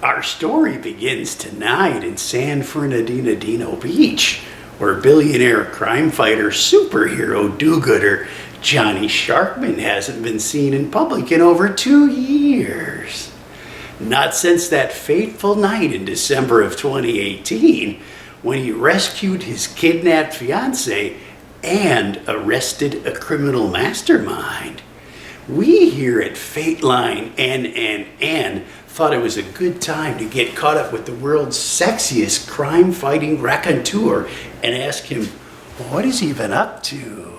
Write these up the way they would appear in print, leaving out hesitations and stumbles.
Our story begins tonight in San Bernardino Beach, where billionaire crime fighter superhero do-gooder Johnny Sharkman hasn't been seen in public in over 2 years. Not since that fateful night in December of 2018 when he rescued his kidnapped fiancée and arrested a criminal mastermind. We here at Fateline N thought it was a good time to get caught up with the world's sexiest crime-fighting raconteur and ask him, what has he been up to?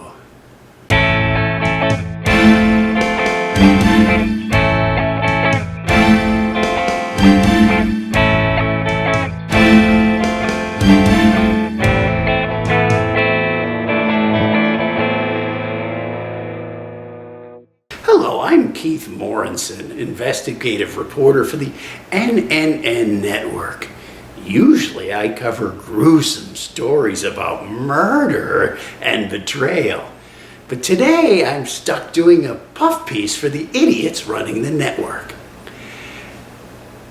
Hello, I'm Keith MoronSon, investigative reporter for the NNN Network. Usually I cover gruesome stories about murder and betrayal. But today I'm stuck doing a puff piece for the idiots running the network.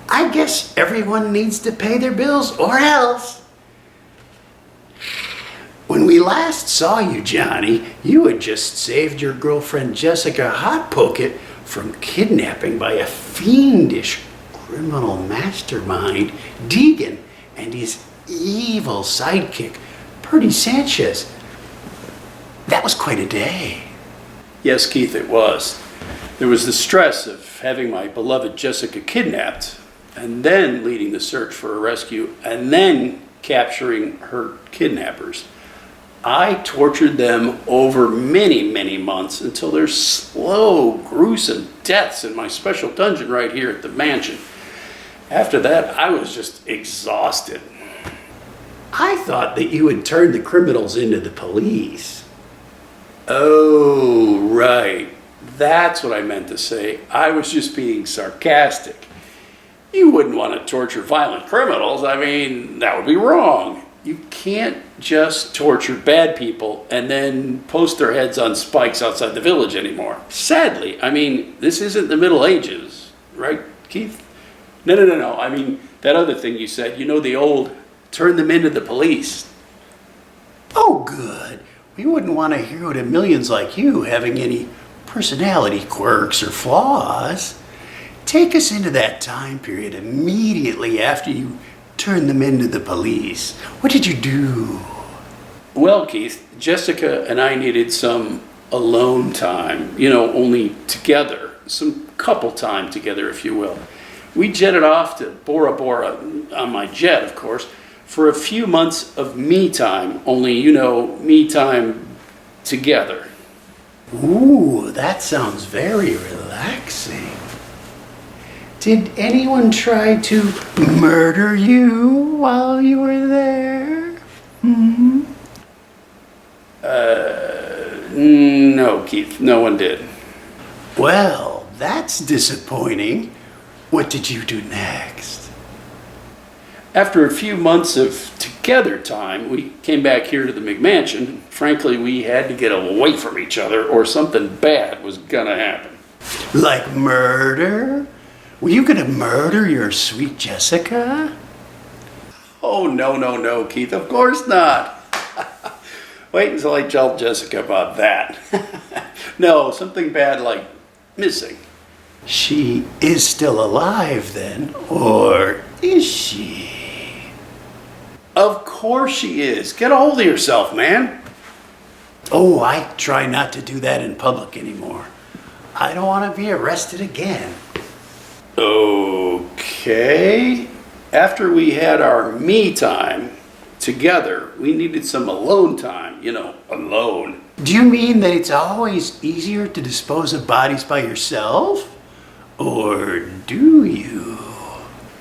I guess everyone needs to pay their bills or else. When we last saw you, Johnny, you had just saved your girlfriend Jessica Hot Pocket from kidnapping by a fiendish criminal mastermind, Deegan, and his evil sidekick, Purdy Sanchez. That was quite a day. Yes, Keith, it was. There was the stress of having my beloved Jessica kidnapped, and then leading the search for a rescue, and then capturing her kidnappers. I tortured them over many months until their slow, gruesome deaths in my special dungeon right here at the mansion. After that, I was just exhausted. I thought that you had turned the criminals into the police. Oh, right. That's what I meant to say. I was just being sarcastic. You wouldn't want to torture violent criminals. I mean, that would be wrong. You can't just torture bad people and then post their heads on spikes outside the village anymore. Sadly, I mean, this isn't the Middle Ages, right, Keith? No. I mean, that other thing you said, you know, the old turn them into the police. Oh, good. We wouldn't want a hero to millions like you having any personality quirks or flaws. Take us into that time period immediately after you turned them into the police. What did you do? Well, Keith, Jessica and I needed some alone time, you know, only together, some couple time together, if you will. We jetted off to Bora Bora, on my jet, of course, for a few months of me time, only, you know, me time together. Ooh, that sounds very relaxing. Did anyone try to murder you while you were there? No, Keith, no one did. Well, that's disappointing. What did you do next? After a few months of together time, we came back here to the McMansion. Frankly, we had to get away from each other or something bad was gonna happen. Like murder? Were you gonna murder your sweet Jessica? Oh, no, Keith, of course not. Wait until I tell Jessica about that. No, something bad like missing. She is still alive then, or is she? Of course she is. Get a hold of yourself, man. Oh, I try not to do that in public anymore. I don't want to be arrested again. Okay. After we had our me time together, we needed some alone time, you know, alone. Do you mean that it's always easier to dispose of bodies by yourself? Or do you?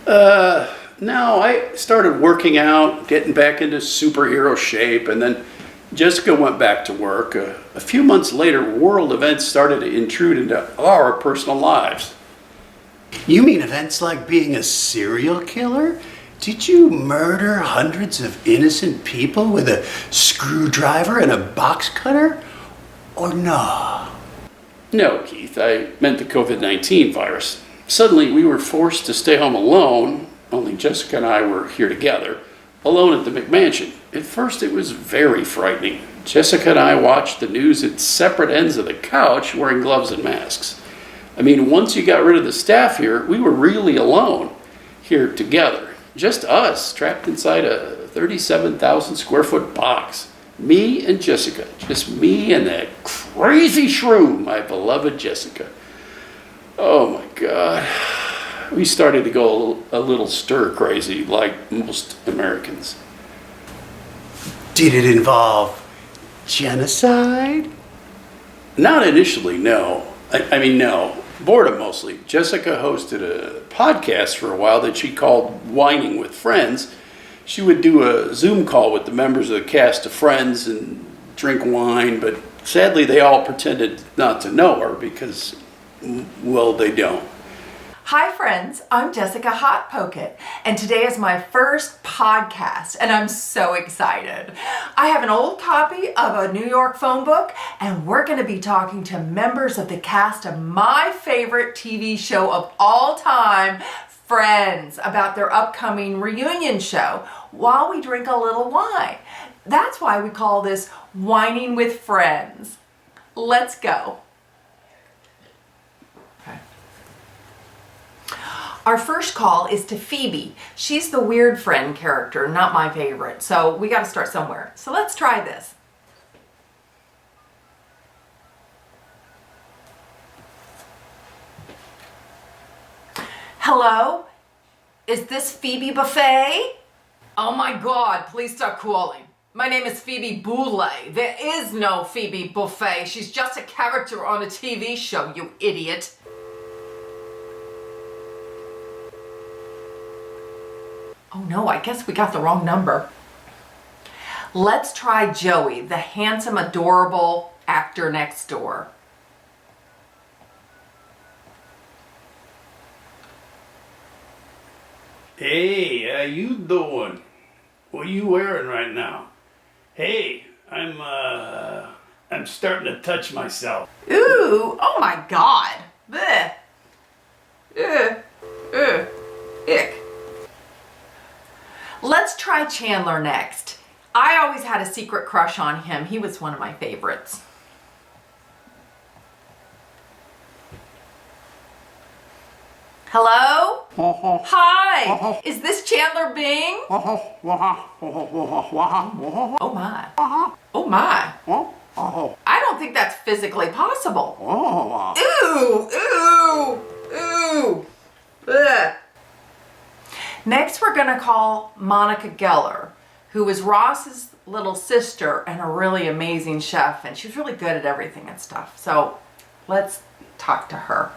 No, I started working out, getting back into superhero shape, and then Jessica went back to work. A few months later, world events started to intrude into our personal lives. You mean events like being a serial killer? Did you murder hundreds of innocent people with a screwdriver and a box cutter? Or no? No, Keith, I meant the COVID-19 virus. Suddenly, we were forced to stay home alone. Only Jessica and I were here together, alone at the McMansion. At first, it was very frightening. Jessica and I watched the news at separate ends of the couch, wearing gloves and masks. I mean, once you got rid of the staff here, we were really alone here together. Just us, trapped inside a 37,000 square foot box. Me and Jessica. Just me and that crazy shrew, my beloved Jessica. Oh my God. We started to go a little stir crazy, like most Americans. Did it involve genocide? Not initially, no. I mean, no. Boredom mostly. Jessica hosted a podcast for a while that she called Whining with Friends. She would do a Zoom call with the members of the cast of Friends and drink wine, but sadly they all pretended not to know her because, well, they don't. Hi friends, I'm Jessica Hot Pocket, and today is my first podcast, and I'm so excited. I have an old copy of a New York phone book, and we're going to be talking to members of the cast of my favorite TV show of all time, Friends, about their upcoming reunion show, while we drink a little wine. That's why we call this Whining with Friends. Let's go. Our first call is to Phoebe. She's the weird friend character, not my favorite. So we got to start somewhere. So let's try this. Hello? Is this Phoebe Buffet? Oh my God, please stop calling. My name is Phoebe Boulay. There is no Phoebe Buffet. She's just a character on a TV show, you idiot. Oh no, I guess we got the wrong number. Let's try Joey, the handsome, adorable actor next door. Hey, how you doing? What are you wearing right now? Hey, I'm starting to touch myself. Ooh, oh my God. Blech. Ick. Let's try Chandler next. I always had a secret crush on him. He was one of my favorites. Hello? Hi. Is this Chandler Bing? Oh my. Oh my. I don't think that's physically possible. Ooh, ooh, ooh. Ugh. Next, we're going to call Monica Geller, who was Ross's little sister and a really amazing chef, and she's really good at everything and stuff. So let's talk to her.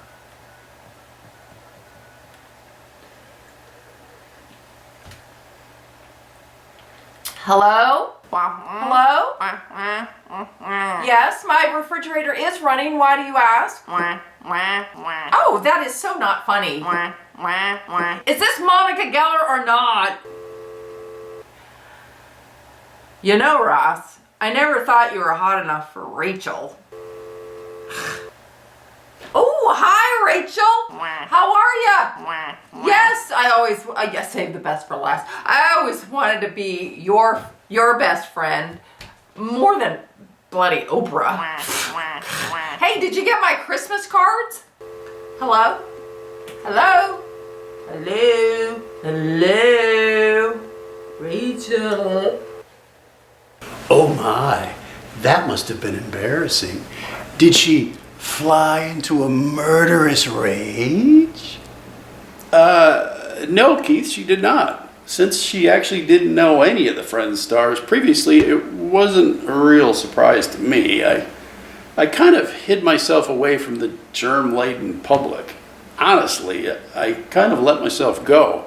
Hello? Hello? Yes, my refrigerator is running. Why do you ask? Oh, that is so not funny. Is this Monica Geller or not? You know, Ross, I never thought you were hot enough for Rachel. Oh, hi, Rachel. How are you? Yes, I guess save the best for last. I always wanted to be your best friend more than bloody Oprah. Hey, did you get my Christmas cards? Hello? Hello? Hello? Hello? Rachel? Oh my, that must have been embarrassing. Did she fly into a murderous rage? No, Keith, she did not. Since she actually didn't know any of the Friends stars previously, it wasn't a real surprise to me. I kind of hid myself away from the germ-laden public. Honestly, I kind of let myself go.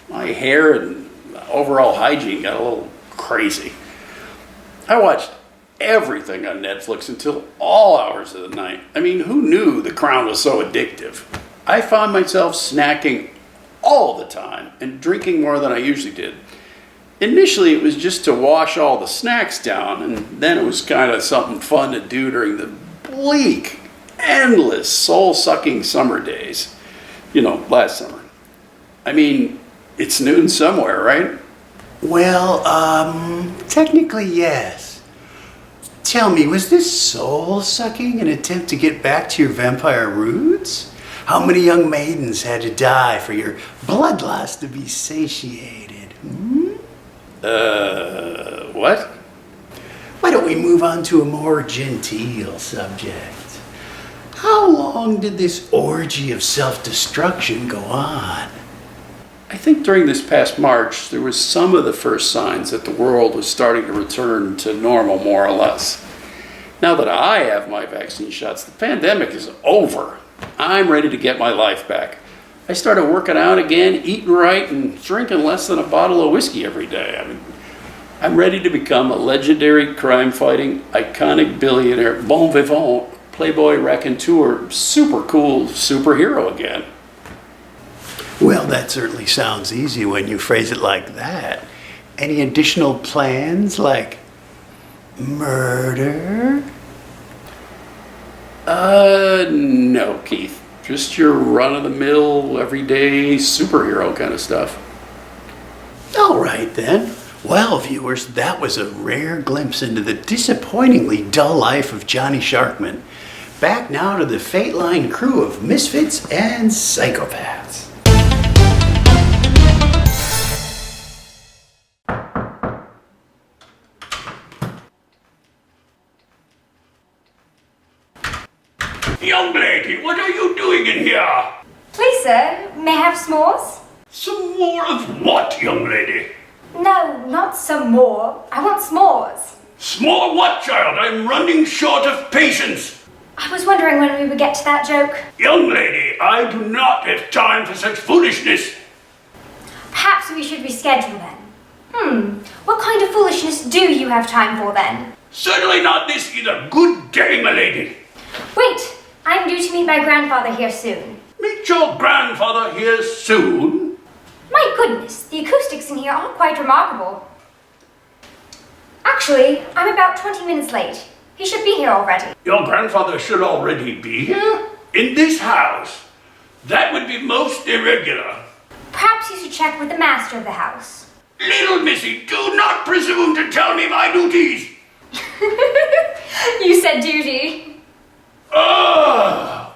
My hair and overall hygiene got a little crazy. I watched everything on Netflix until all hours of the night. I mean, who knew The Crown was so addictive? I found myself snacking all the time and drinking more than I usually did. Initially, it was just to wash all the snacks down, and then it was kind of something fun to do during the bleak, endless, soul-sucking summer days. last summer. I mean, it's noon somewhere, right? Well, technically yes. Tell me, was this soul-sucking an attempt to get back to your vampire roots? How many young maidens had to die for your bloodlust to be satiated? What? Why don't we move on to a more genteel subject? How long did this orgy of self-destruction go on? I think during this past March, there was some of the first signs that the world was starting to return to normal, more or less. Now that I have my vaccine shots, the pandemic is over. I'm ready to get my life back. I started working out again, eating right, and drinking less than a bottle of whiskey every day. I'm ready to become a legendary crime-fighting, iconic billionaire, bon vivant, playboy raconteur, super cool superhero again. Well, that certainly sounds easy when you phrase it like that. Any additional plans, like murder? No, Keith. Just your run-of-the-mill, everyday superhero kind of stuff. All right, then. Well, viewers, that was a rare glimpse into the disappointingly dull life of Johnny Sharkman. Back now to the Fateline crew of misfits and psychopaths. Young lady, what are you doing in here? Please, sir, may I have s'mores? Some more of what, young lady? No, not some more. I want s'mores. Small what, child? I'm running short of patience. I was wondering when we would get to that joke. Young lady, I do not have time for such foolishness. Perhaps we should reschedule then. What kind of foolishness do you have time for then? Certainly not this either. Good day, my lady. Wait, I'm due to meet my grandfather here soon. Meet your grandfather here soon. My goodness, the acoustics in here aren't quite remarkable. Actually, I'm about 20 minutes late. He should be here already. Your grandfather should already be here? In this house? That would be most irregular. Perhaps you should check with the master of the house. Little missy, do not presume to tell me my duties. You said duty.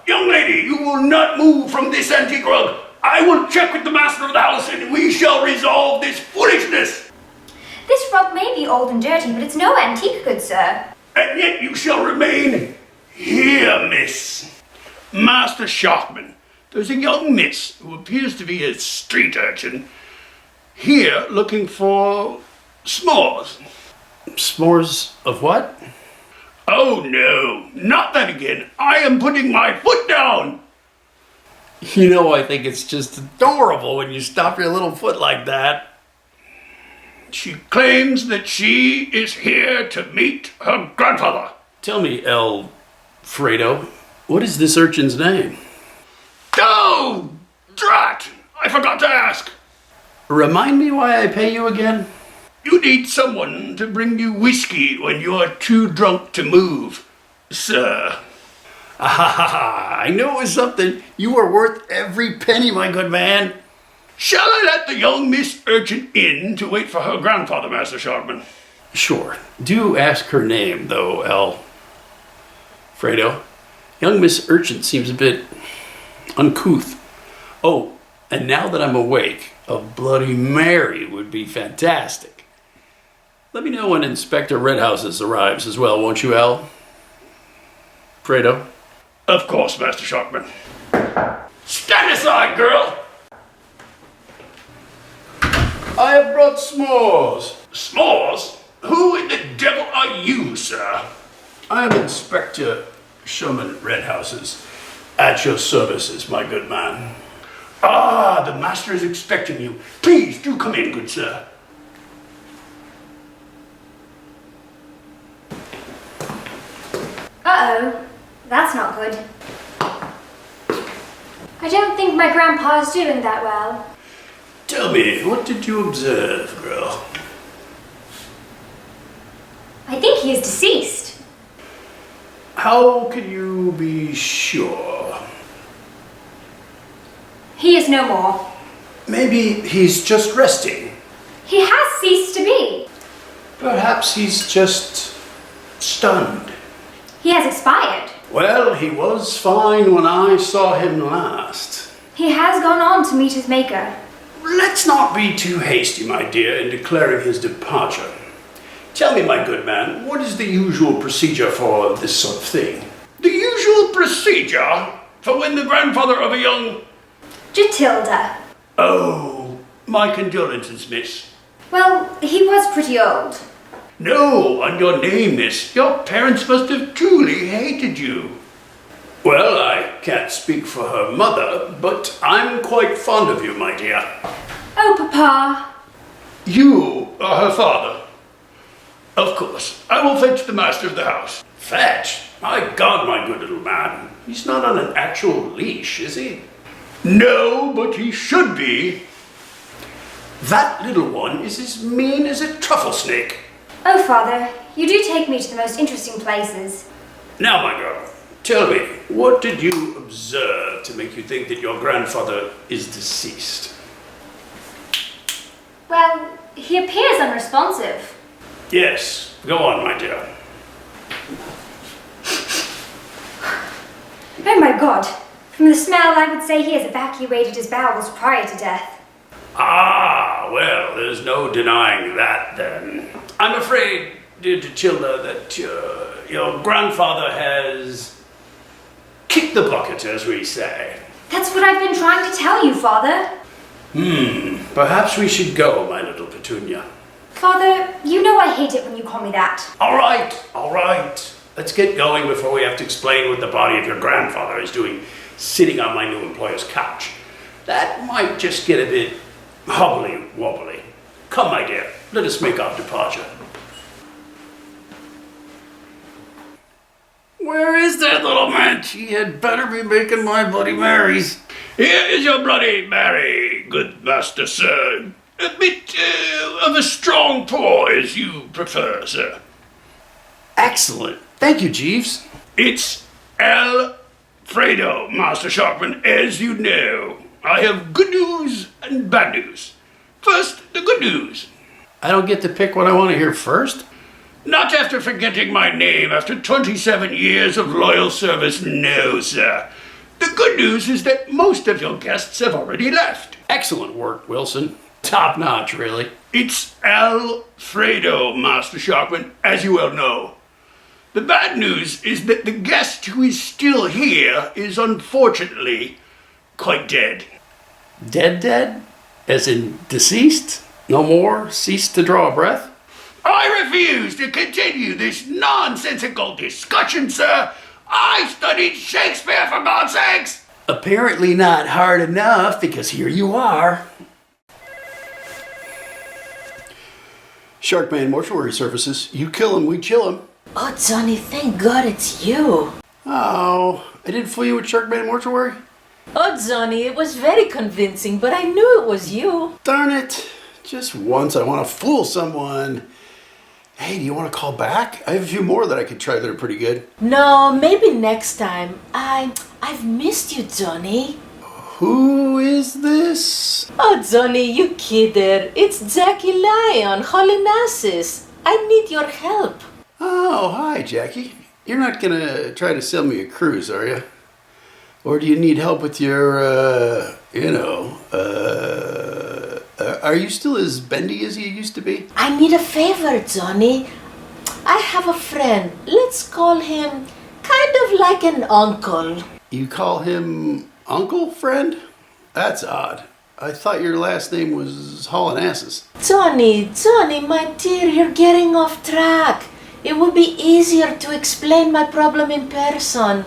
Young lady, you will not move from this antique rug. I will check with the master of the house and we shall resolve this foolishness. This rug may be old and dirty, but it's no antique, good sir. And yet you shall remain here, miss. Master Sharkman, there's a young miss who appears to be a street urchin here looking for s'mores. S'mores of what? Oh no, not that again. I am putting my foot down. I think it's just adorable when you stop your little foot like that. She claims that she is here to meet her grandfather. Tell me, Fredo, what is this urchin's name? Oh, drat! I forgot to ask. Remind me why I pay you again? You need someone to bring you whiskey when you're too drunk to move, sir. I knew it was something. You are worth every penny, my good man. Shall I let the young Miss Urchin in to wait for her grandfather, Master Sharkman? Sure. Do ask her name, though, Fredo. Young Miss Urchin seems a bit uncouth. Oh, and now that I'm awake, a Bloody Mary would be fantastic. Let me know when Inspector Redhouses arrives as well, won't you, Al? Fredo? Of course, Master Sharkman. Stand aside, girl! I have brought s'mores. S'mores? Who in the devil are you, sir? I am Inspector Sherman Redhouses. At your services, my good man. Ah, the master is expecting you. Please do come in, good sir. Uh-oh, that's not good. I don't think my grandpa's doing that well. Tell me, what did you observe, girl? I think he is deceased. How can you be sure? He is no more. Maybe he's just resting. He has ceased to be. Perhaps he's just stunned. He has expired. Well, he was fine when I saw him last. He has gone on to meet his maker. Let's not be too hasty, my dear, in declaring his departure. Tell me, my good man, what is the usual procedure for this sort of thing? The usual procedure for when the grandfather of a young... Jatilda. Oh, my condolences, miss. Well, he was pretty old. No, on your name, miss. Your parents must have truly hated you. Well, I can't speak for her mother, but I'm quite fond of you, my dear. Oh, Papa. You are her father. Of course. I will fetch the master of the house. Fetch? My God, my good little man. He's not on an actual leash, is he? No, but he should be. That little one is as mean as a truffle snake. Oh, Father, you do take me to the most interesting places. Now, my girl, tell me, what did you observe to make you think that your grandfather is deceased? Well, he appears unresponsive. Yes, go on, my dear. Oh my God. From the smell, I would say he has evacuated his bowels prior to death. Ah, well, there's no denying that then. I'm afraid, dear Jatilda, that your grandfather has kicked the bucket, as we say. That's what I've been trying to tell you, Father. Perhaps we should go, my little Petunia. Father, you know I hate it when you call me that. All right. Let's get going before we have to explain what the body of your grandfather is doing sitting on my new employer's couch. That might just get a bit hobbly-wobbly. Come, my dear, let us make our departure. Where is that little man? He had better be making my Bloody Marys. Here is your Bloody Mary, good master, sir. A bit of a strong pour, as you prefer, sir. Excellent. Thank you, Jeeves. It's Alfredo, Master Sharkman, as you know. I have good news and bad news. First, the good news. I don't get to pick what I want to hear first? Not after forgetting my name after 27 years of loyal service, no, sir. The good news is that most of your guests have already left. Excellent work, Wilson. Top notch, really. It's Alfredo, Master Sharkman, as you well know. The bad news is that the guest who is still here is unfortunately quite dead. Dead? As in deceased? No more? Ceased to draw a breath? I refuse to continue this nonsensical discussion, sir. I studied Shakespeare, for God's sakes! Apparently not hard enough, because here you are. Sharkman Mortuary Services. You kill him, we chill him. Oh, Johnny, thank God it's you. Oh, I didn't fool you with Sharkman Mortuary? Oh, Johnny, it was very convincing, but I knew it was you. Darn it. Just once I want to fool someone. Hey, do you want to call back? I have a few more that I could try that are pretty good. No, maybe next time. I've missed you, Johnny. Who is this? Oh, Johnny, you kidder. It's Jackie Lyon, Holy Nasses. I need your help. Oh, hi, Jackie. You're not going to try to sell me a cruise, are you? Or do you need help with your, are you still as bendy as you used to be? I need a favor, Johnny. I have a friend. Let's call him kind of like an uncle. You call him Uncle Friend? That's odd. I thought your last name was hauling asses. Johnny, my dear, you're getting off track. It would be easier to explain my problem in person.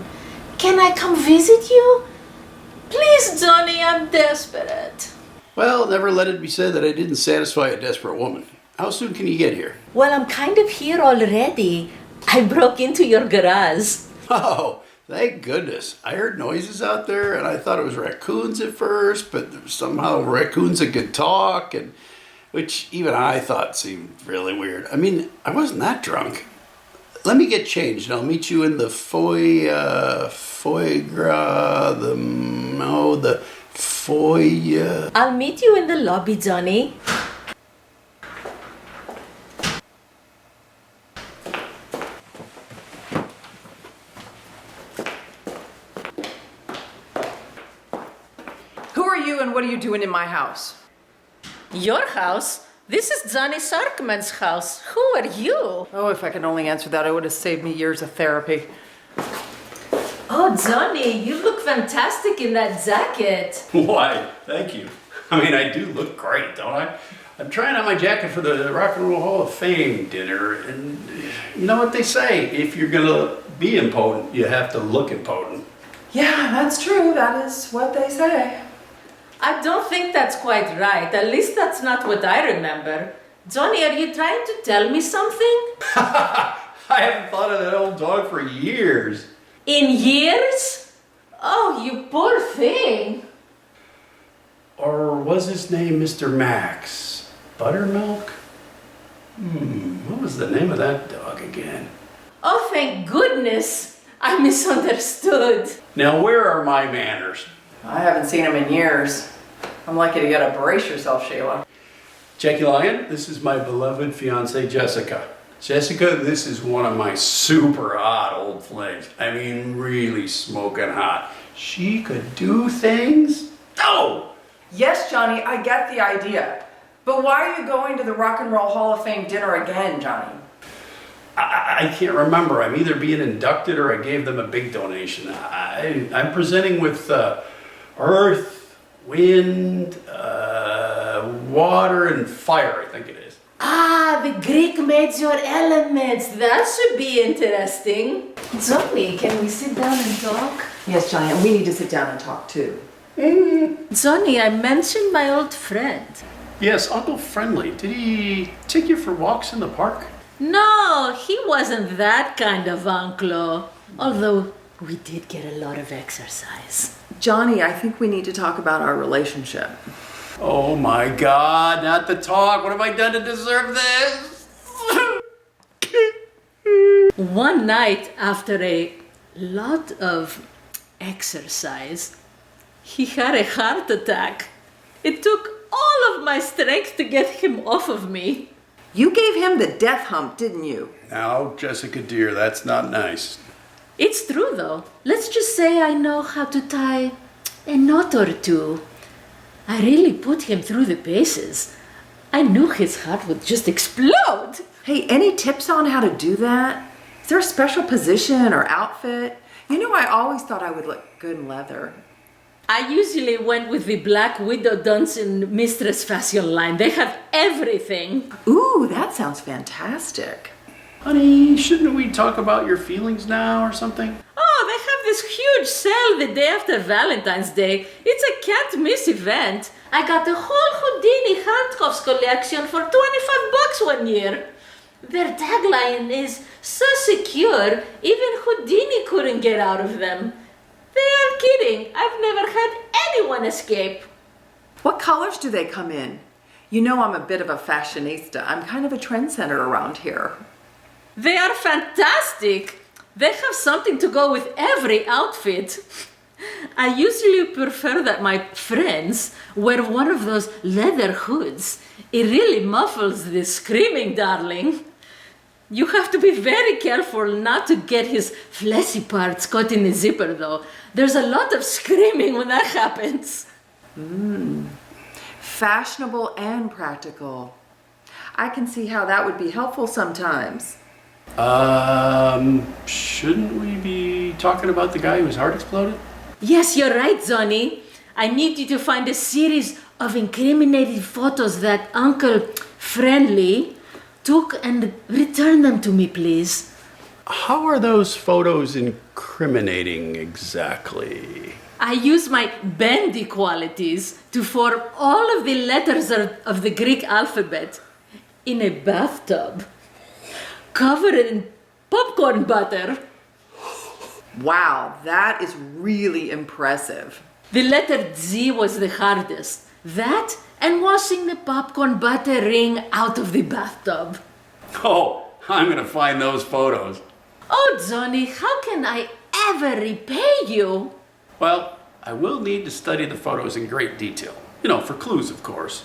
Can I come visit you? Please, Johnny, I'm desperate. Well, never let it be said that I didn't satisfy a desperate woman. How soon can you get here? Well, I'm kind of here already. I broke into your garage. Oh, thank goodness. I heard noises out there and I thought it was raccoons at first, but there was somehow raccoons that could talk, and which even I thought seemed really weird. I mean, I wasn't that drunk. Let me get changed and I'll meet you in the foie gras, for ya. I'll meet you in the lobby, Johnny. Who are you and what are you doing in my house? Your house? This is Johnny Sharkman's house. Who are you? Oh, if I could only answer that, it would have saved me years of therapy. Oh, Johnny, you look fantastic in that jacket. Why, thank you. I mean, I do look great, don't I? I'm trying on my jacket for the Rock and Roll Hall of Fame dinner, and you know what they say, if you're gonna be impotent, you have to look impotent. Yeah, that's true. That is what they say. I don't think that's quite right. At least that's not what I remember. Johnny, are you trying to tell me something? I haven't thought of that old dog for years. In years? Oh, you poor thing. Or was his name Mr. Max? Buttermilk? What was the name of that dog again? Oh, thank goodness. I misunderstood. Now, where are my manners? I haven't seen him in years. I'm lucky to get a brace yourself, Sheila. Jackie Lyon, this is my beloved fiancée, Jessica. Jessica, this is one of my super hot old flings. I mean, really smoking hot. She could do things? Oh! Yes, Johnny, I get the idea. But why are you going to the Rock and Roll Hall of Fame dinner again, Johnny? I can't remember. I'm either being inducted or I gave them a big donation. I'm presenting with earth, wind, water, and fire, I think it is. Ah, the Greek major elements. That should be interesting. Johnny, can we sit down and talk? Yes, Johnny, and we need to sit down and talk too. Johnny, I mentioned my old friend. Yes, Uncle Friendly. Did he take you for walks in the park? No, he wasn't that kind of uncle. Although we did get a lot of exercise. Johnny, I think we need to talk about our relationship. Oh my God, not the talk. What have I done to deserve this? One night after a lot of exercise, he had a heart attack. It took all of my strength to get him off of me. You gave him the death hump, didn't you? Now, Jessica dear, that's not nice. It's true though. Let's just say I know how to tie a knot or two. I really put him through the paces. I knew his heart would just explode. Hey, any tips on how to do that? Is there a special position or outfit? You know, I always thought I would look good in leather. I usually went with the Black Widow Dungeon Mistress fashion line. They have everything. Ooh, that sounds fantastic. Honey, shouldn't we talk about your feelings now or something? Oh, they have this huge sale the day after Valentine's Day. It's a can't miss event. I got the whole Houdini handcuffs collection for $25 one year. Their tagline is so secure, even Houdini couldn't get out of them. They are kidding. I've never had anyone escape. What colors do they come in? You know I'm a bit of a fashionista. I'm kind of a trendsetter around here. They are fantastic. They have something to go with every outfit. I usually prefer that my friends wear one of those leather hoods. It really muffles the screaming, darling. You have to be very careful not to get his fleshy parts caught in the zipper, though. There's a lot of screaming when that happens. Fashionable and practical. I can see how that would be helpful sometimes. Shouldn't we be talking about the guy whose heart exploded? Yes, you're right, Johnny. I need you to find a series of incriminating photos that Uncle Friendly took and return them to me, please. How are those photos incriminating exactly? I use my bendy qualities to form all of the letters of the Greek alphabet in a bathtub, covered in popcorn butter. Wow, that is really impressive. The letter G was the hardest. That and washing the popcorn butter ring out of the bathtub. Oh, I'm gonna find those photos. Oh, Johnny, how can I ever repay you? Well, I will need to study the photos in great detail, for clues, of course,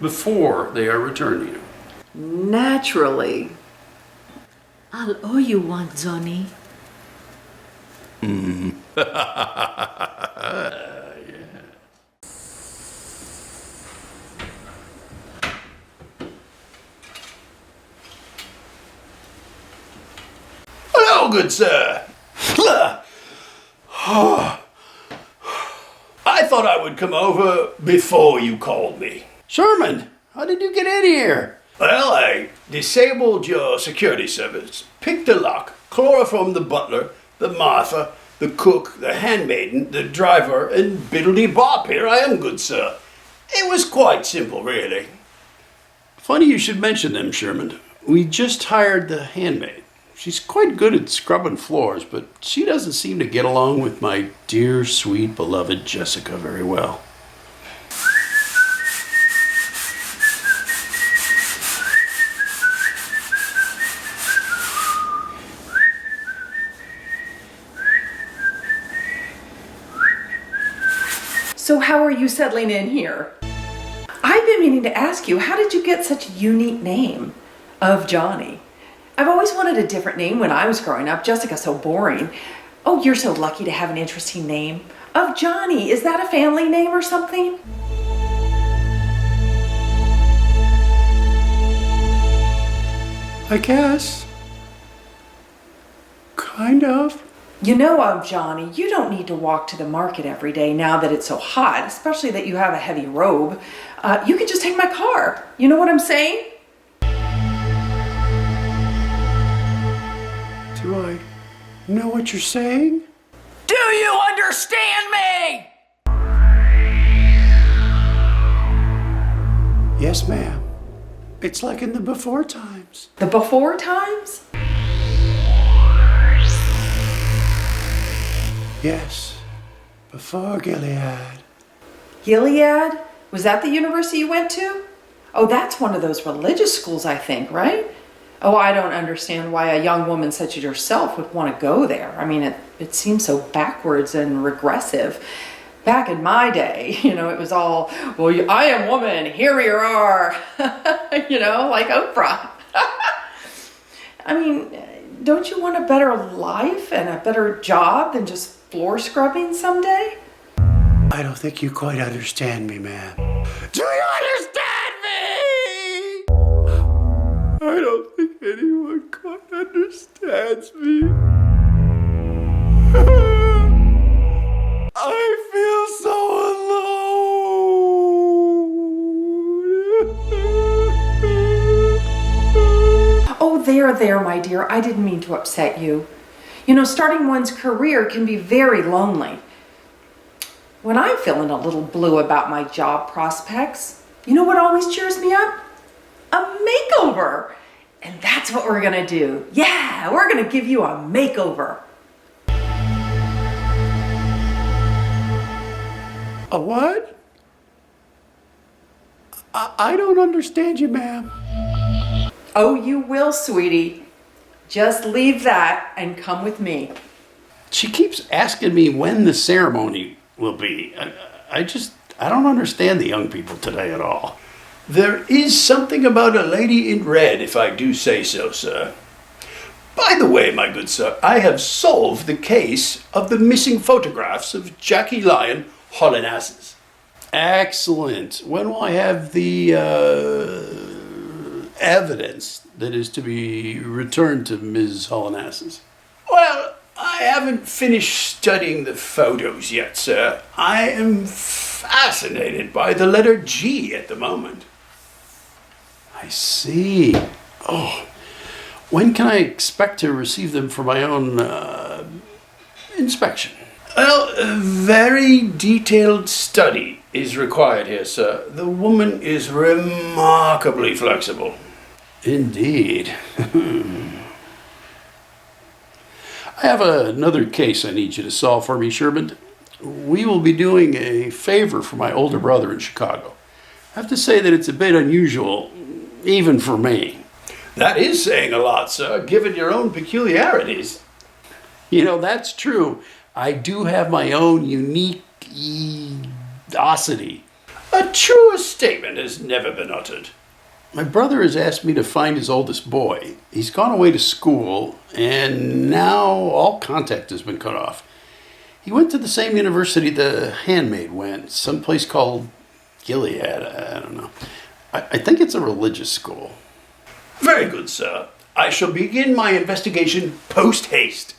before they are returned to you. Naturally. I'll owe you one, Johnny. Hello, good sir. I thought I would come over before you called me. Sherman, how did you get in here? Well, I disabled your security service, picked the lock, chloroformed the butler, the Martha, the cook, the handmaiden, the driver, and biddledy-bop, here I am, good sir. It was quite simple, really. Funny you should mention them, Sherman. We just hired the handmaid. She's quite good at scrubbing floors, but she doesn't seem to get along with my dear, sweet, beloved Jessica very well. So how are you settling in here? I've been meaning to ask you, how did you get such a unique name of Johnny? I've always wanted a different name when I was growing up. Jessica's so boring. Oh, you're so lucky to have an interesting name. Of Johnny, is that a family name or something? I guess. Kind of. You know, of Johnny, you don't need to walk to the market every day now that it's so hot, especially that you have a heavy robe. You could just take my car. You know what I'm saying? Do I know what you're saying? Do you understand me? Yes, ma'am. It's like in the before times. The before times? Yes, before Gilead. Gilead? Was that the university you went to? Oh, that's one of those religious schools, I think, right? Oh, I don't understand why a young woman such as yourself would want to go there. I mean, it seems so backwards and regressive. Back in my day, it was all, well, I am woman, here you are, like Oprah. I mean, don't you want a better life and a better job than just floor scrubbing someday? I don't think you quite understand me, ma'am. Do you understand me? I don't think anyone quite understands me. I feel so alone. Oh, there, my dear. I didn't mean to upset you. Starting one's career can be very lonely. When I'm feeling a little blue about my job prospects, you know what always cheers me up? A makeover. And that's what we're gonna do. Yeah, we're gonna give you a makeover. A what? I don't understand you, ma'am. Oh, you will, sweetie. Just leave that and come with me. She keeps asking me when the ceremony will be. I don't understand the young people today at all. There is something about a lady in red, if I do say so, sir. By the way, my good sir, I have solved the case of the missing photographs of Jackie Lyon Hollanasses. Excellent. When will I have the evidence that is to be returned to Ms. Hollanasses? Well, I haven't finished studying the photos yet, sir. I am fascinated by the letter G at the moment. I see. Oh, when can I expect to receive them for my own inspection? Well, a very detailed study is required here, sir. The woman is remarkably flexible. Indeed. I have another case I need you to solve for me, Sherman. We will be doing a favor for my older brother in Chicago. I have to say that it's a bit unusual, even for me. That is saying a lot, sir, given your own peculiarities. That's true. I do have my own unique misguidosity. A truer statement has never been uttered. My brother has asked me to find his oldest boy. He's gone away to school, and now all contact has been cut off. He went to the same university the handmaid went, someplace called Gilead, I don't know. I think it's a religious school. Very good, sir. I shall begin my investigation post-haste.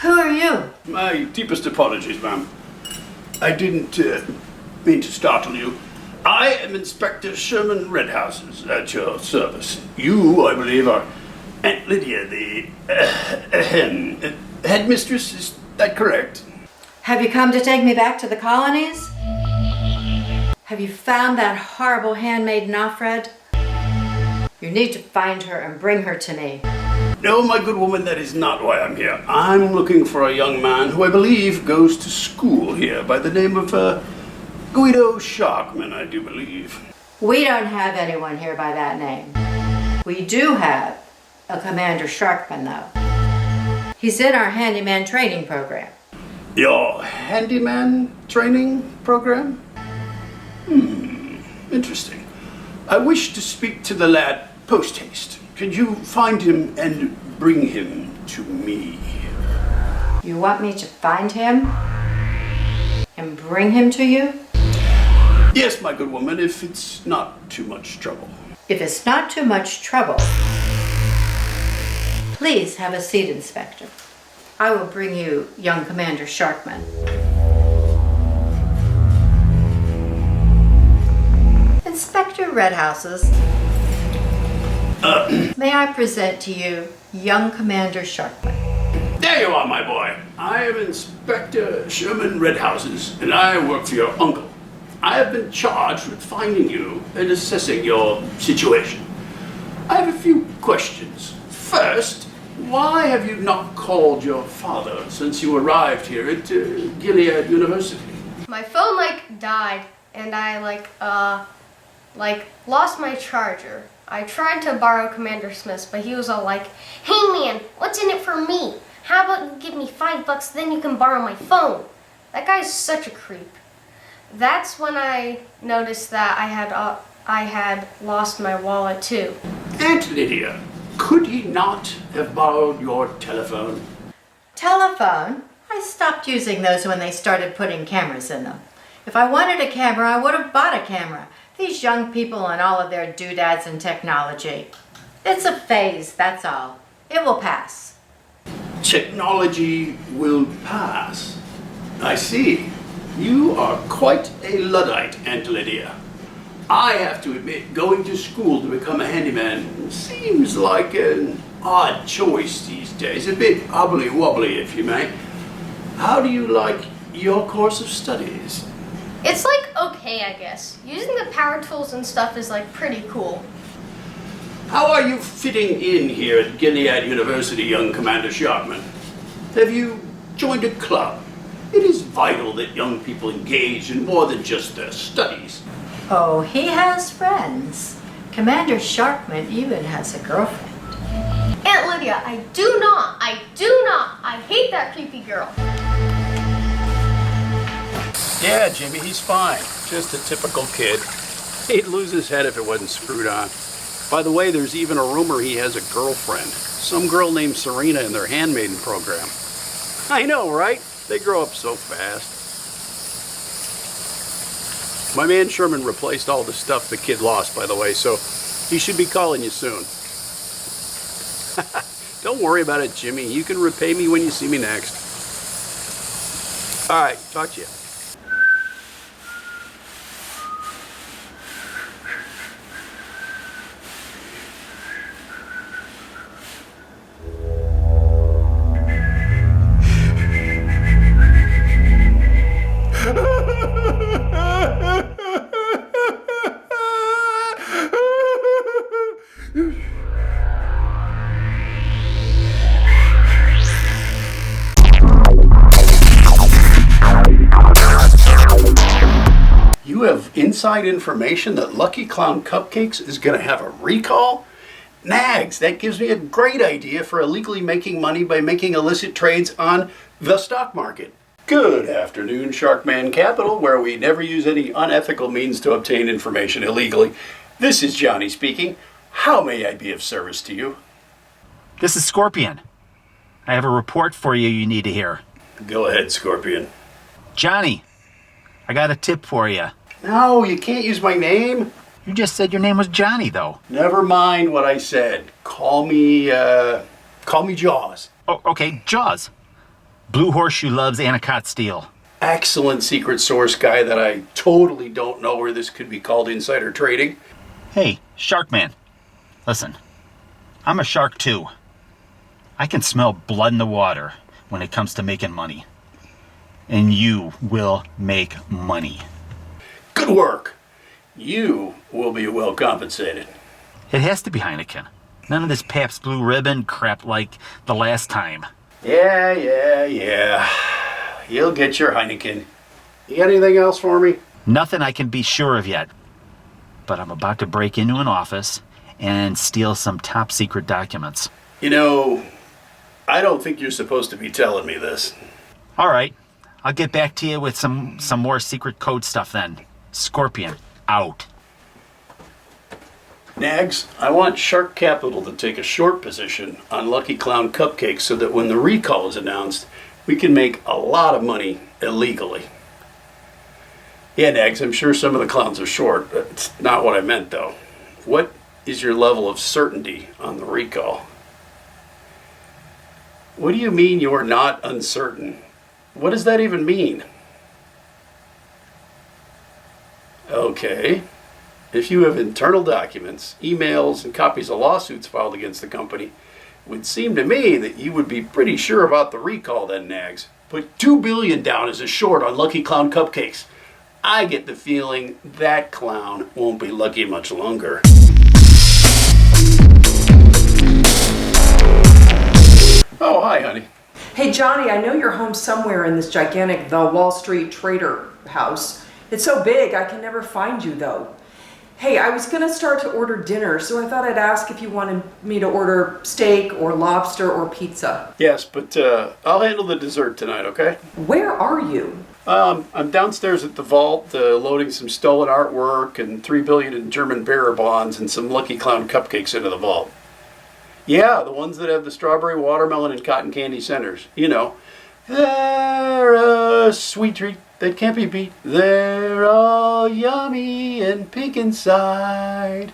Who are you? My deepest apologies, ma'am. I didn't mean to startle you. I am Inspector Sherman Redhouses at your service. You, I believe, are Aunt Lydia, the headmistress. Is that correct? Have you come to take me back to the colonies? Have you found that horrible handmaid Nofred? You need to find her and bring her to me. No, my good woman, that is not why I'm here. I'm looking for a young man who I believe goes to school here by the name of Guido Sharkman, I do believe. We don't have anyone here by that name. We do have a Commander Sharkman, though. He's in our handyman training program. Your handyman training program? Interesting. I wish to speak to the lad post-haste. Could you find him and bring him to me? You want me to find him and bring him to you? Yes, my good woman, if it's not too much trouble. If it's not too much trouble, please have a seat, Inspector. I will bring you young Commander Sharkman. Inspector Redhouses, may I present to you young Commander Sharkman? There you are, my boy. I am Inspector Sherman Redhouses, and I work for your uncle. I have been charged with finding you and assessing your situation. I have a few questions. First, why have you not called your father since you arrived here at Gilead University? My phone died, and I lost my charger. I tried to borrow Commander Smith's, but he was all like, "Hey man, what's in it for me? How about you give me $5, then you can borrow my phone?" That guy's such a creep. That's when I noticed that I had lost my wallet too. Aunt Lydia, could he not have borrowed your telephone? Telephone? I stopped using those when they started putting cameras in them. If I wanted a camera, I would have bought a camera. These young people and all of their doodads and technology. It's a phase, that's all. It will pass. Technology will pass. I see. You are quite a Luddite, Aunt Lydia. I have to admit, going to school to become a handyman seems like an odd choice these days. A bit hobbly-wobbly, if you may. How do you like your course of studies? It's okay, I guess. Using the power tools and stuff is pretty cool. How are you fitting in here at Gilead University, young Commander Sharkman? Have you joined a club? It is vital that young people engage in more than just their studies. Oh, he has friends. Commander Sharkman even has a girlfriend. Aunt Lydia, I do not. I hate that creepy girl. Yeah, Jimmy, he's fine. Just a typical kid. He'd lose his head if it wasn't screwed on. By the way, there's even a rumor he has a girlfriend. Some girl named Serena in their handmaiden program. I know, right? They grow up so fast. My man Sherman replaced all the stuff the kid lost, by the way, so he should be calling you soon. Don't worry about it, Jimmy. You can repay me when you see me next. All right, talk to you. You have inside information that Lucky Clown Cupcakes is going to have a recall? Nags, that gives me a great idea for illegally making money by making illicit trades on the stock market. Good afternoon, Sharkman Capital, where we never use any unethical means to obtain information illegally. This is Johnny speaking. How may I be of service to you? This is Scorpion. I have a report for you need to hear. Go ahead, Scorpion. Johnny, I got a tip for you. No, you can't use my name. You just said your name was Johnny, though. Never mind what I said. Call me Jaws. Oh, okay, Jaws. Blue Horseshoe loves Anacott Steel. Excellent secret source guy that I totally don't know where this could be called insider trading. Hey, Sharkman. Listen, I'm a shark too. I can smell blood in the water when it comes to making money. And you will make money. Good work. You will be well compensated. It has to be Heineken. None of this Pabst Blue Ribbon crap like the last time. Yeah. You'll get your Heineken. You got anything else for me? Nothing I can be sure of yet. But I'm about to break into an office and steal some top secret documents. You know, I don't think you're supposed to be telling me this. All right. I'll get back to you with some more secret code stuff then. Scorpion, out. Nags, I want Shark Capital to take a short position on Lucky Clown Cupcakes so that when the recall is announced, we can make a lot of money illegally. Yeah, Nags, I'm sure some of the clowns are short. That's not what I meant, though. What is your level of certainty on the recall? What do you mean you're not uncertain? What does that even mean? Okay. If you have internal documents, emails, and copies of lawsuits filed against the company, it would seem to me that you would be pretty sure about the recall then, Nags. Put $2 billion down as a short on Lucky Clown Cupcakes. I get the feeling that clown won't be lucky much longer. Oh, hi, honey. Hey Johnny, I know you're home somewhere in this gigantic The Wall Street Trader house. It's so big I can never find you though. Hey, I was gonna start to order dinner, so I thought I'd ask if you wanted me to order steak or lobster or pizza. Yes, but I'll handle the dessert tonight, okay? Where are you? I'm downstairs at the vault loading some stolen artwork and $3 billion in German bearer bonds and some Lucky Clown cupcakes into the vault. Yeah, the ones that have the strawberry, watermelon, and cotton candy centers. You know, they're a sweet treat that can't be beat. They're all yummy and pink inside.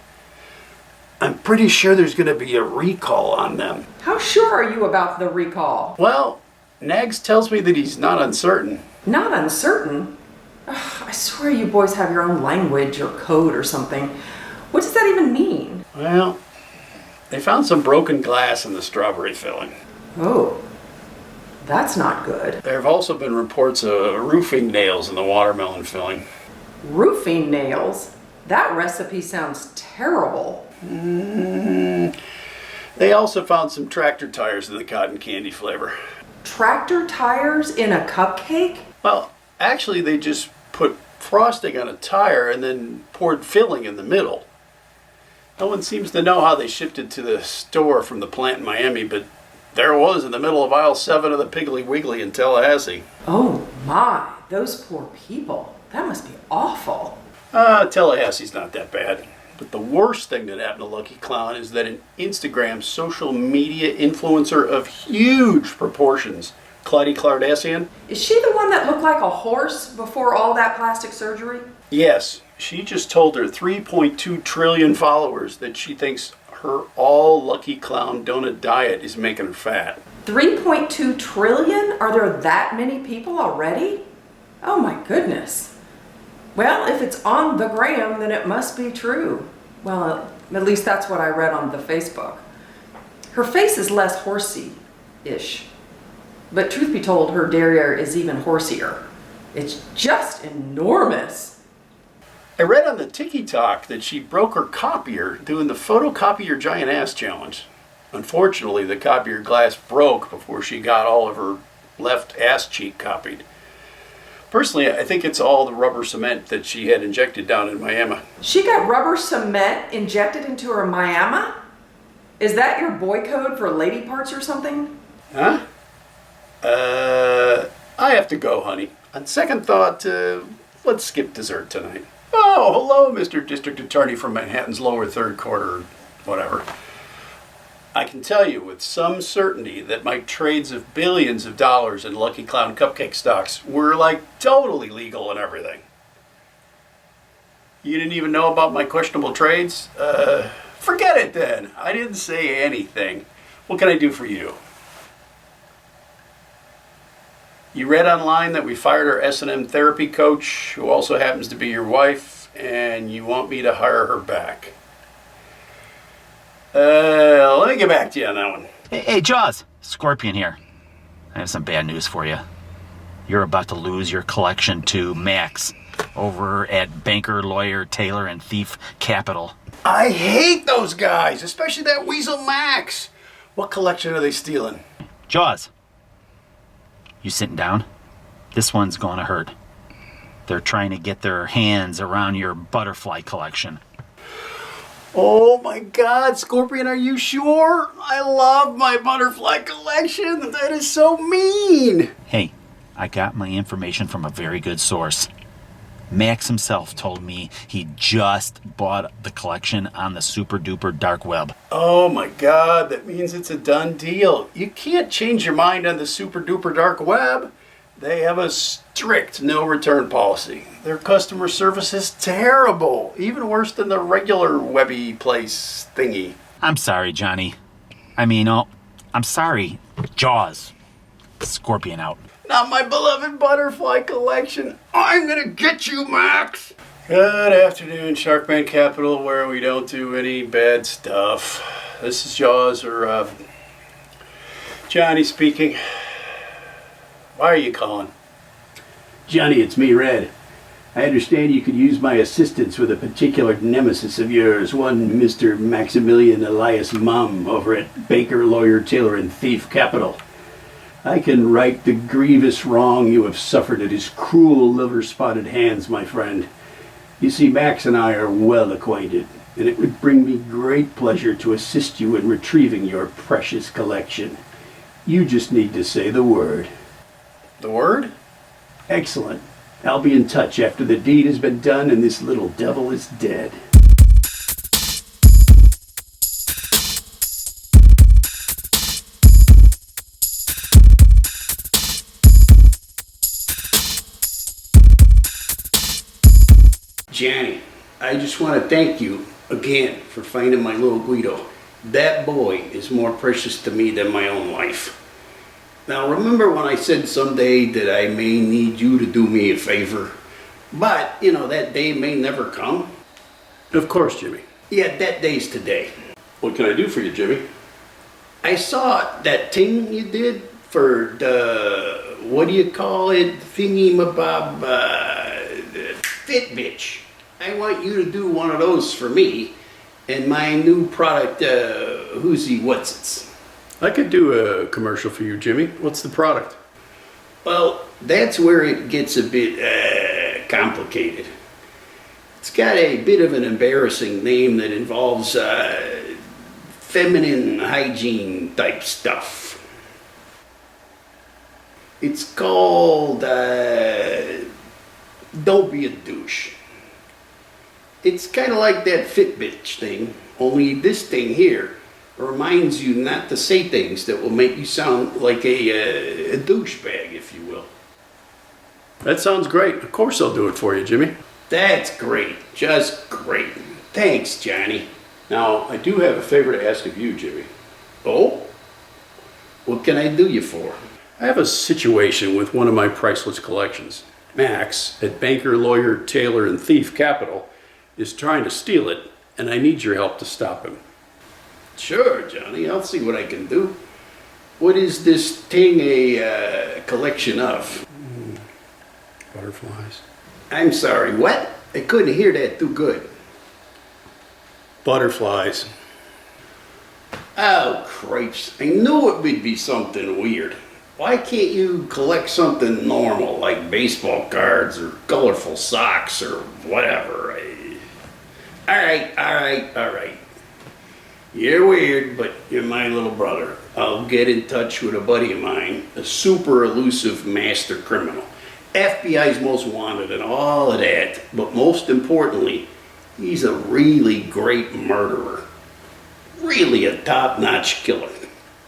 I'm pretty sure there's going to be a recall on them. How sure are you about the recall? Well, Nags tells me that he's not uncertain. Not uncertain? Ugh, I swear you boys have your own language or code or something. What does that even mean? Well, they found some broken glass in the strawberry filling. Oh, that's not good. There have also been reports of roofing nails in the watermelon filling. Roofing nails? That recipe sounds terrible. They also found some tractor tires in the cotton candy flavor. Tractor tires in a cupcake? Well, actually they just put frosting on a tire and then poured filling in the middle. No one seems to know how they shipped it to the store from the plant in Miami, but there it was in the middle of aisle 7 of the Piggly Wiggly in Tallahassee. Oh my, those poor people. That must be awful. Tallahassee's not that bad. But the worst thing that happened to Lucky Clown is that an Instagram social media influencer of huge proportions, Clyde Kardashian. Is she the one that looked like a horse before all that plastic surgery? Yes, she just told her 3.2 trillion followers that she thinks her all Lucky Clown donut diet is making her fat. 3.2 trillion? Are there that many people already? Oh my goodness. Well, if it's on the gram, then it must be true. Well, at least that's what I read on the Facebook. Her face is less horsey-ish. But truth be told, her derriere is even horsier. It's just enormous. I read on the TikTok that she broke her copier doing the photocopier giant ass challenge. Unfortunately, the copier glass broke before she got all of her left ass cheek copied. Personally, I think it's all the rubber cement that she had injected down in Miami. She got rubber cement injected into her Miami? Is that your boy code for lady parts or something? Huh? I have to go, honey. On second thought, let's skip dessert tonight. Oh, hello, Mr. District Attorney from Manhattan's lower third quarter, whatever. I can tell you with some certainty that my trades of billions of dollars in Lucky Clown cupcake stocks were like totally legal and everything. You didn't even know about my questionable trades? Forget it then. I didn't say anything. What can I do for you? You read online that we fired our S&M therapy coach, who also happens to be your wife, and you want me to hire her back. Let me get back to you on that one. Hey, Jaws. Scorpion here. I have some bad news for you. You're about to lose your collection to Max over at Banker, Lawyer, Tailor, and Thief Capital. I hate those guys, especially that Weasel Max. What collection are they stealing? Jaws. You sitting down? This one's gonna hurt. They're trying to get their hands around your butterfly collection. Oh my God, Scorpion, are you sure? I love my butterfly collection. That is so mean. Hey, I got my information from a very good source. Max himself told me he just bought the collection on the super duper dark web. Oh my God, that means it's a done deal. You can't change your mind on the super duper dark web. They have a strict no return policy. Their customer service is terrible, even worse than the regular webby place thingy. I'm sorry, Johnny. I'm sorry. Jaws. Scorpion out. Not my beloved butterfly collection. I'm gonna get you, Max. Good afternoon, Sharkman Capital, where we don't do any bad stuff. This is Jaws, or Johnny speaking. Why are you calling? Johnny, it's me, Red. I understand you could use my assistance with a particular nemesis of yours, one Mr. Maximilian Elias Mum over at Baker, Lawyer, Tailor, and Thief Capital. I can right the grievous wrong you have suffered at his cruel liver-spotted hands, my friend. You see, Max and I are well acquainted, and it would bring me great pleasure to assist you in retrieving your precious collection. You just need to say the word. The word? Excellent. I'll be in touch after the deed has been done and this little devil is dead. Johnny, I just want to thank you again for finding my little Guido. That boy is more precious to me than my own life. Now remember when I said someday that I may need you to do me a favor? But, that day may never come. Of course, Jimmy. Yeah, that day's today. What can I do for you, Jimmy? I saw that thing you did for the, what do you call it, thingy-mabob, Fitbitch. I want you to do one of those for me and my new product, Who's-He What's-Its. I could do a commercial for you, Jimmy. What's the product? Well, that's where it gets a bit complicated. It's got a bit of an embarrassing name that involves feminine hygiene type stuff. It's called Don't Be a Douche. It's kind of like that Fitbitch thing, only this thing here reminds you not to say things that will make you sound like a douchebag, if you will. That sounds great. Of course I'll do it for you, Jimmy. That's great. Just great. Thanks, Johnny. Now, I do have a favor to ask of you, Jimmy. Oh? What can I do you for? I have a situation with one of my priceless collections. Max, at Banker, Lawyer, Tailor, and Thief Capital, is trying to steal it, and I need your help to stop him. Sure, Johnny. I'll see what I can do. What is this thing a collection of? Butterflies. I'm sorry, what? I couldn't hear that too good. Butterflies. Oh, cripes. I knew it would be something weird. Why can't you collect something normal, like baseball cards or colorful socks or whatever? All right. You're weird, but you're my little brother. I'll get in touch with a buddy of mine, a super elusive master criminal. FBI's most wanted and all of that, but most importantly, he's a really great murderer. Really a top-notch killer.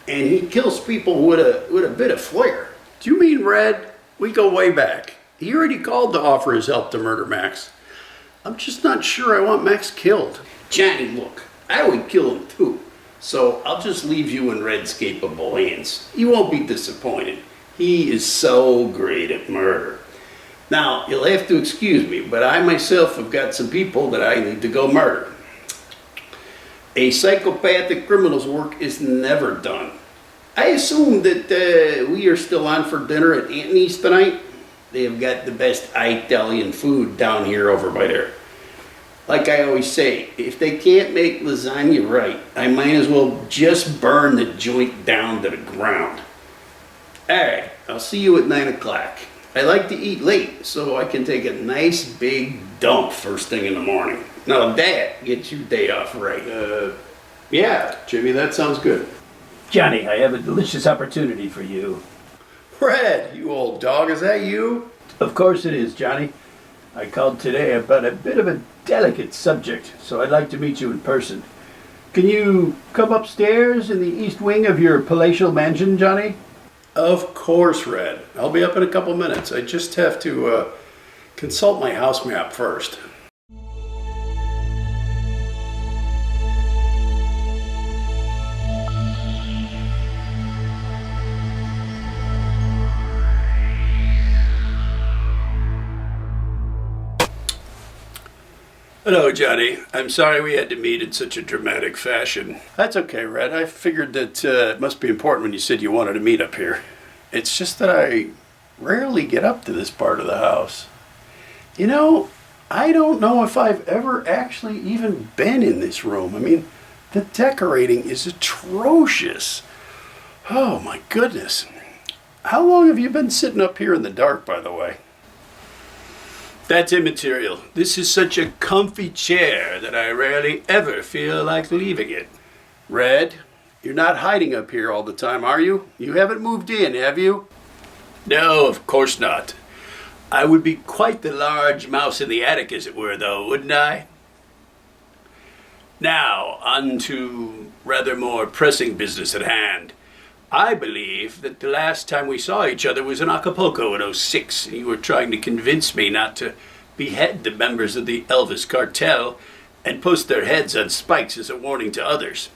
And he kills people with a bit of flair. Do you mean Red? We go way back. He already called to offer his help to murder Max. I'm just not sure I want Max killed. Johnny, look, I would kill him too. So I'll just leave you in Red's capable hands. You won't be disappointed. He is so great at murder. Now, you'll have to excuse me, but I myself have got some people that I need to go murder. A psychopathic criminal's work is never done. I assume that we are still on for dinner at Anthony's tonight. They have got the best Italian food down here over by there. Like I always say, if they can't make lasagna right, I might as well just burn the joint down to the ground. Alright, I'll see you at 9 o'clock. I like to eat late so I can take a nice big dump first thing in the morning. Now that gets your day off right. Yeah, Jimmy, that sounds good. Johnny, I have a delicious opportunity for you. Red, you old dog, is that you? Of course it is, Johnny. I called today about a bit of a delicate subject, so I'd like to meet you in person. Can you come upstairs in the east wing of your palatial mansion, Johnny? Of course, Red. I'll be up in a couple minutes. I just have to consult my house map first. Hello, Johnny. I'm sorry we had to meet in such a dramatic fashion. That's okay, Red. I figured that it must be important when you said you wanted to meet up here. It's just that I rarely get up to this part of the house. You know, I don't know if I've ever actually even been in this room. I mean, the decorating is atrocious. Oh, my goodness. How long have you been sitting up here in the dark, by the way? That's immaterial. This is such a comfy chair that I rarely ever feel like leaving it. Red, you're not hiding up here all the time, are you? You haven't moved in, have you? No, of course not. I would be quite the large mouse in the attic, as it were, though, wouldn't I? Now, on to rather more pressing business at hand. I believe that the last time we saw each other was in Acapulco in '06, and you were trying to convince me not to behead the members of the Elvis cartel and post their heads on spikes as a warning to others.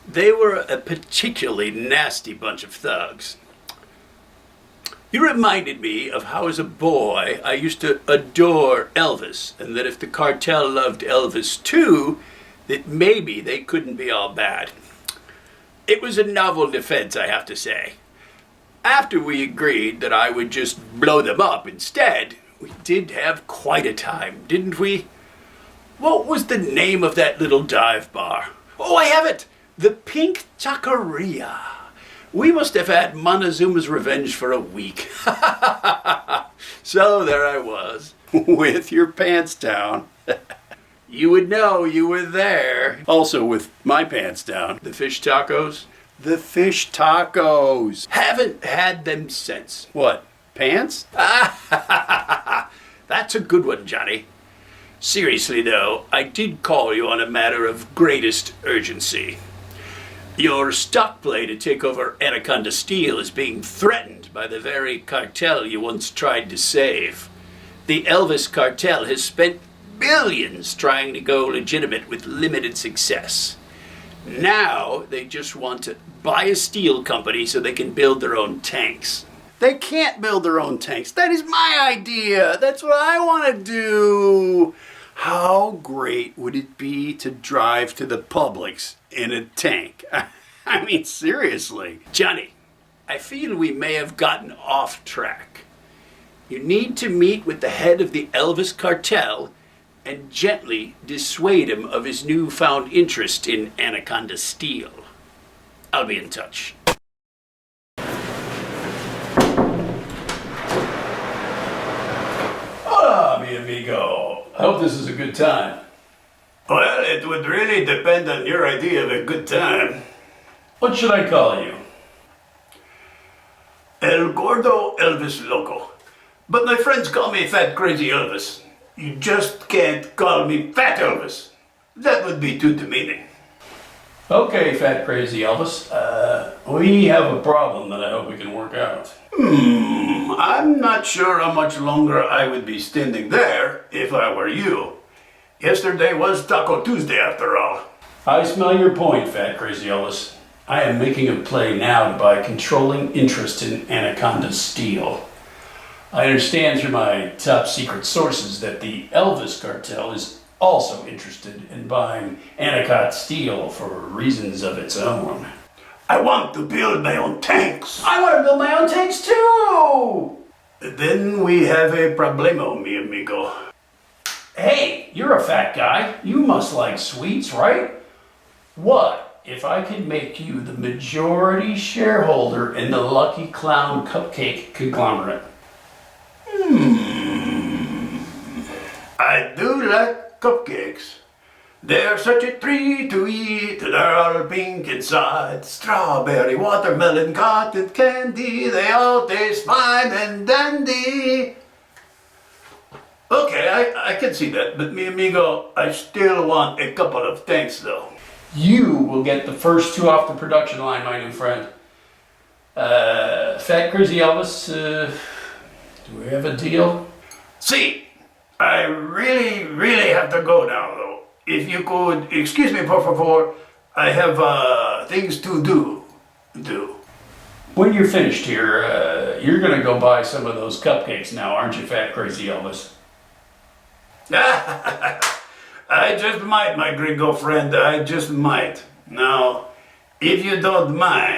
They were a particularly nasty bunch of thugs. You reminded me of how as a boy I used to adore Elvis, and that if the cartel loved Elvis too, that maybe they couldn't be all bad. It was a novel defense, I have to say. After we agreed that I would just blow them up instead, we did have quite a time, didn't we? What was the name of that little dive bar? Oh, I have it! The Pink Taqueria. We must have had Montezuma's revenge for a week. So there I was, with your pants down. You would know you were there. Also with my pants down. The fish tacos? The fish tacos. Haven't had them since. What, pants? That's a good one, Johnny. Seriously though, I did call you on a matter of greatest urgency. Your stock play to take over Anaconda Steel is being threatened by the very cartel you once tried to save. The Elvis cartel has spent billions trying to go legitimate with limited success. Now they just want to buy a steel company so they can build their own tanks. They can't build their own tanks. That is my idea. That's what I want to do. How great would it be to drive to the Publix in a tank? I mean, seriously. Johnny, I feel we may have gotten off track. You need to meet with the head of the Elvis cartel and gently dissuade him of his newfound interest in Anaconda Steel. I'll be in touch. Hola, mi amigo. I hope this is a good time. Well, it would really depend on your idea of a good time. What should I call you? El Gordo Elvis Loco. But my friends call me Fat Crazy Elvis. You just can't call me Fat Elvis. That would be too demeaning. Okay, Fat Crazy Elvis. We have a problem that I hope we can work out. I'm not sure how much longer I would be standing there if I were you. Yesterday was Taco Tuesday after all. I smell your point, Fat Crazy Elvis. I am making a play now to buy controlling interest in Anaconda Steel. I understand through my top secret sources that the Elvis cartel is also interested in buying Anaconda Steel for reasons of its own. I want to build my own tanks. I want to build my own tanks too! Then we have a problemo, mi amigo. Hey, you're a fat guy. You must like sweets, right? What if I could make you the majority shareholder in the Lucky Clown Cupcake conglomerate? I do like cupcakes. They're such a treat to eat. They're all pink inside. Strawberry, watermelon, cotton candy. They all taste fine and dandy. Okay, I can see that. But mi amigo, I still want a couple of tanks though. You will get the first two off the production line, my new friend. Fat Crazy Elvis, do we have a deal? See, I really have to go now though. If you could excuse me, por favor, I have things to do. When you're finished here, you're gonna go buy some of those cupcakes now, aren't you, Fat Crazy Elvis? I just might, my gringo friend. I just might. Now, if you don't mind,